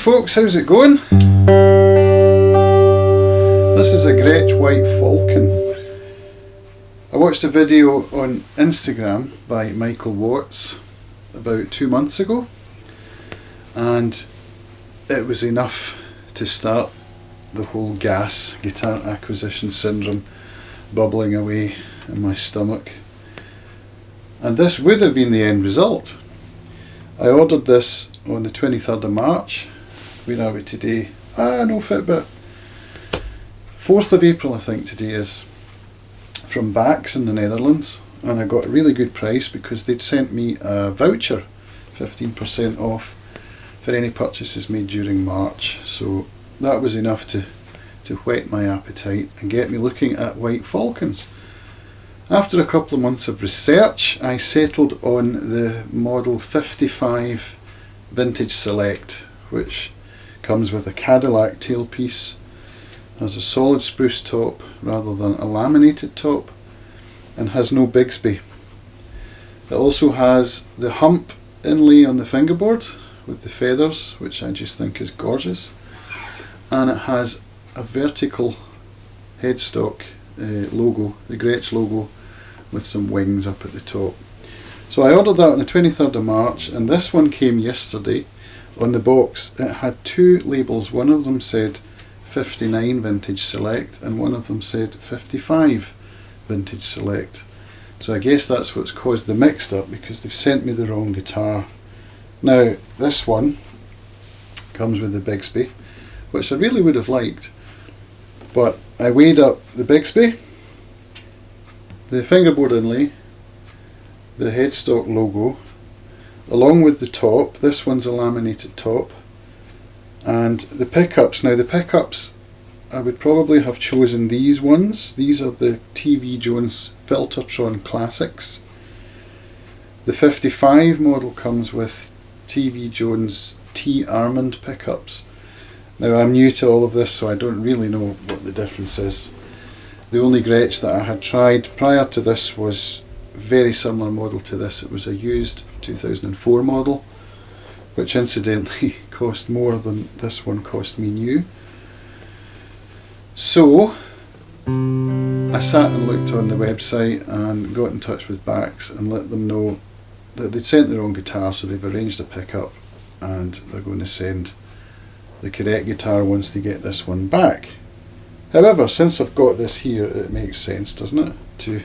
folks, how's it going? This is a Gretsch White Falcon. I watched a video on Instagram by Michael Watts about 2 months ago, and it was enough to start the whole gas guitar acquisition syndrome bubbling away in my stomach. And this would have been the end result. I ordered this on the 23rd of March. Where are we today? No Fitbit. 4th of April I think today is, from Bax in the Netherlands, and I got a really good price because they'd sent me a voucher, 15% off for any purchases made during March. So that was enough to whet my appetite and get me looking at White Falcons. After a couple of months of research, I settled on the model 55 Vintage Select, which comes with a Cadillac tailpiece, has a solid spruce top rather than a laminated top, and has no Bigsby. It also has the hump inlay on the fingerboard with the feathers, which I just think is gorgeous, and it has a vertical headstock logo, the Gretsch logo, with some wings up at the top. So I ordered that on the 23rd of March, and this one came yesterday. On the box it had two labels. One of them said 59 Vintage Select and one of them said 55 Vintage Select. So I guess that's what's caused the mixed up, because they've sent me the wrong guitar. Now this one comes with the Bigsby, which I really would have liked, but I weighed up the Bigsby, the fingerboard inlay, the headstock logo, along with the top. This one's a laminated top, and the pickups. Now the pickups, I would probably have chosen these ones. These are the TV Jones Filtertron Classics. The 55 model comes with TV Jones T Armand pickups. Now I'm new to all of this, so I don't really know what the difference is. The only Gretsch that I had tried prior to this was very similar model to this. It was a used 2004 model, which incidentally cost more than this one cost me new. So I sat and looked on the website and got in touch with Bax and let them know that they'd sent the wrong guitar, so they've arranged a pickup and they're going to send the correct guitar once they get this one back. However, since I've got this here, it makes sense, doesn't it, to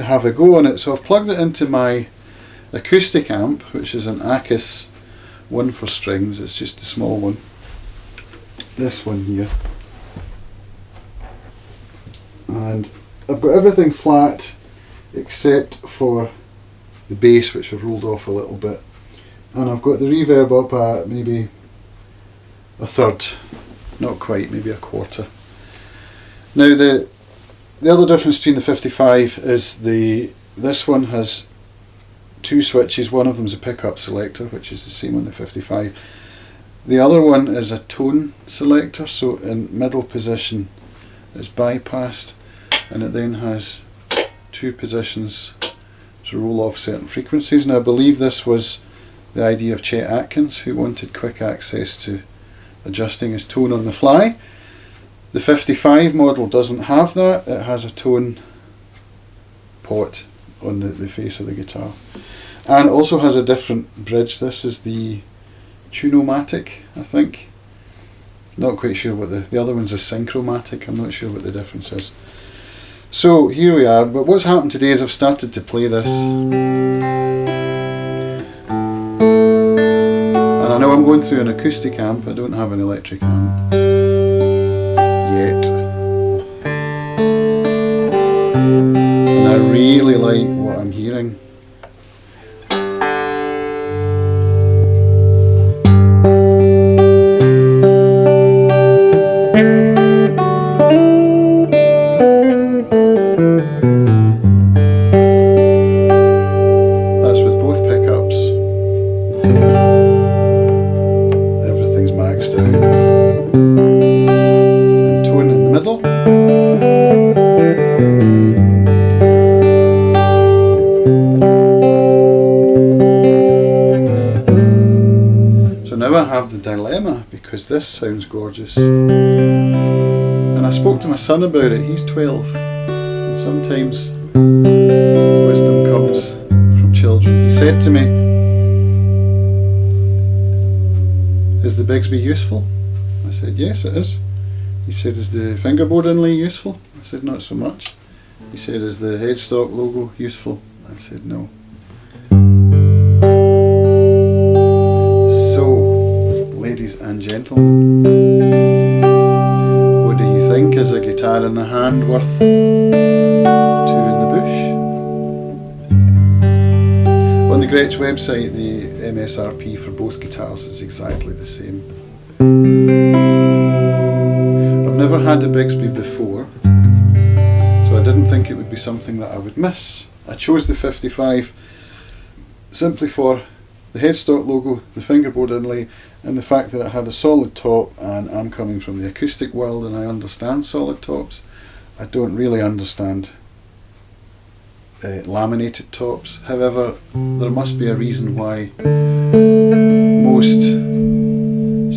have a go on it. So I've plugged it into my acoustic amp, which is an Acoustic 1 for strings. It's just a small one, this one here, and I've got everything flat except for the bass, which I've rolled off a little bit, and I've got the reverb up at maybe a third, not quite, maybe a quarter. Now the other difference between the 55 is this one has two switches. One of them is a pickup selector, which is the same on the 55. The other one is a tone selector, so in middle position it's bypassed, and it then has two positions to roll off certain frequencies. Now I believe this was the idea of Chet Atkins, who wanted quick access to adjusting his tone on the fly. The 55 model doesn't have that. It has a tone pot on the face of the guitar, and it also has a different bridge. This is the Tunomatic, I think. Not quite sure what the other one's a Synchromatic. I'm not sure what the difference is. So here we are, but what's happened today is I've started to play this, and I know I'm going through an acoustic amp. I don't have an electric amp yet, and I really like what I'm hearing. That's with both pickups. Everything's maxed out. And tone in the middle. dilemma, because this sounds gorgeous. And I spoke to my son about it. He's 12, and sometimes wisdom comes from children. He said to me, "Is the Bigsby useful?" I said, "Yes, it is." He said, "Is the fingerboard inlay useful?" I said, "Not so much." He said, "Is the headstock logo useful?" I said, "No." So, ladies and gentlemen, what do you think? Is a guitar in the hand worth two in the bush? On the Gretsch website, the MSRP for both guitars is exactly the same. I've never had a Bigsby before, so I didn't think it would be something that I would miss. I chose the 55 simply for the headstock logo, the fingerboard inlay, and the fact that it had a solid top, and I'm coming from the acoustic world and I understand solid tops. I don't really understand laminated tops. However, there must be a reason why most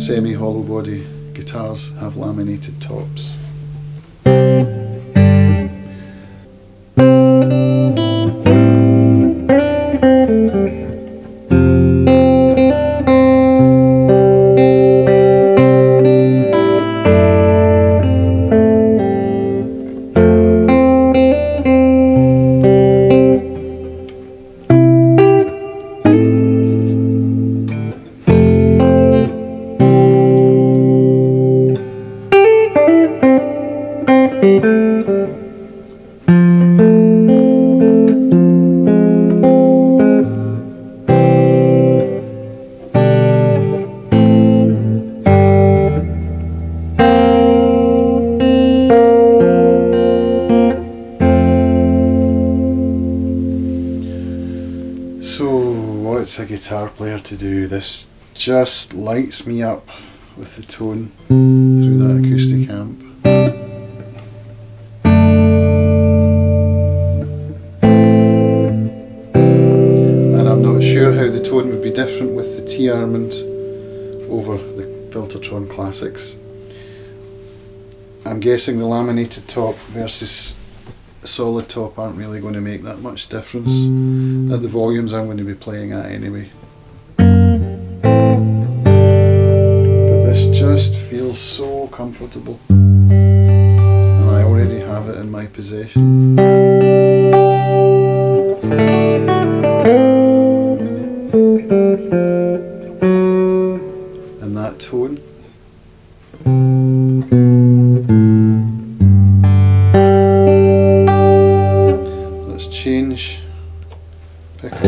semi-hollow body guitars have laminated tops. So what's a guitar player to do? This just lights me up with the tone through that acoustic amp. And I'm not sure how the tone would be different with the T-Armament over the Filtertron Classics. I'm guessing the laminated top versus solid top aren't really going to make that much difference at the volumes I'm going to be playing at anyway. But this just feels so comfortable, and I already have it in my possession. And that tone. Change pickups.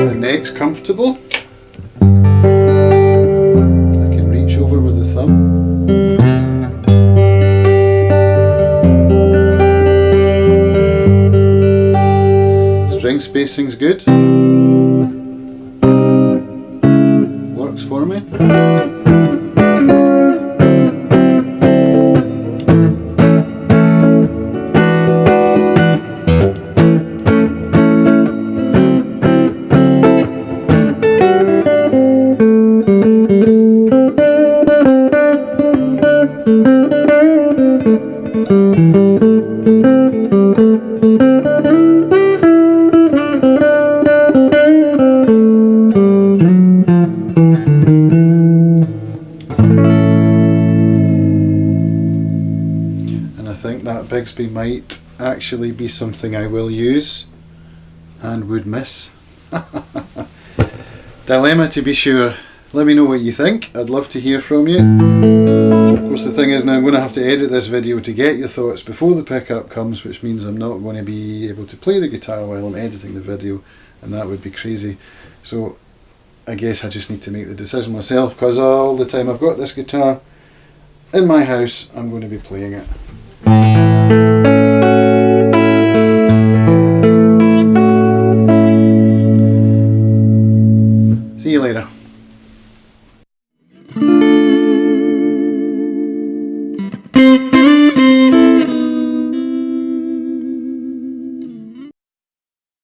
The neck's comfortable. I can reach over with the thumb. String spacing's good. Works for me. I think that Bigsby might actually be something I will use and would miss. Dilemma to be sure. Let me know what you think. I'd love to hear from you. Of course, the thing is now I'm going to have to edit this video to get your thoughts before the pickup comes, which means I'm not going to be able to play the guitar while I'm editing the video, and that would be crazy. So I guess I just need to make the decision myself, because all the time I've got this guitar in my house, I'm going to be playing it. See you later.